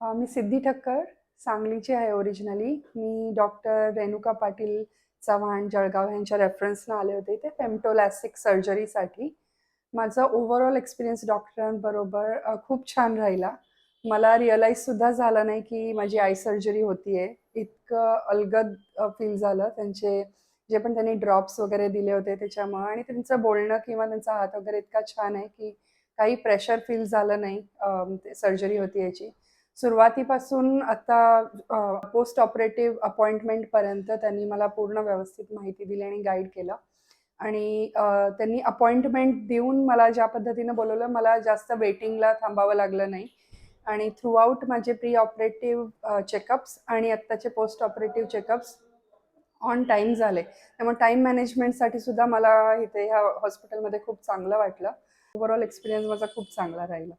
मी सिद्धी ठक्कर, सांगलीची आहे ओरिजिनली. मी डॉक्टर रेणुका पाटील चव्हाण, जळगाव यांच्या रेफरन्सनं आले होते इथे फेमटोलॅस्टिक सर्जरीसाठी. माझा ओव्हरऑल एक्सपिरियन्स डॉक्टरांबरोबर खूप छान राहिला. मला रिअलाईजसुद्धा झालं नाही की माझी आय सर्जरी होती आहे. इतकं अलगद फील झालं. जे पण त्यांनी ड्रॉप्स वगैरे दिले होते त्याच्यामुळं आणि त्यांचं बोलणं किंवा त्यांचा हात वगैरे इतका छान आहे की काही प्रेशर फील झालं नाही सर्जरी होती याची. सुरुवातीपासून आता पोस्ट ऑपरेटिव्ह अपॉइंटमेंटपर्यंत त्यांनी मला पूर्ण व्यवस्थित माहिती दिली आणि गाईड केलं आणि त्यांनी अपॉइंटमेंट देऊन मला ज्या पद्धतीनं बोलवलं, मला जास्त वेटिंगला थांबावं लागलं नाही आणि थ्रूआउट माझे प्री ऑपरेटिव्ह चेकअप्स आणि आत्ताचे post operative checkups on time झाले. त्यामुळे टाईम मॅनेजमेंटसाठी सुद्धा मला इथे ह्या हॉस्पिटलमध्ये खूप चांगलं वाटलं. ओव्हरऑल एक्सपिरियन्स माझा खूप चांगला राहिला.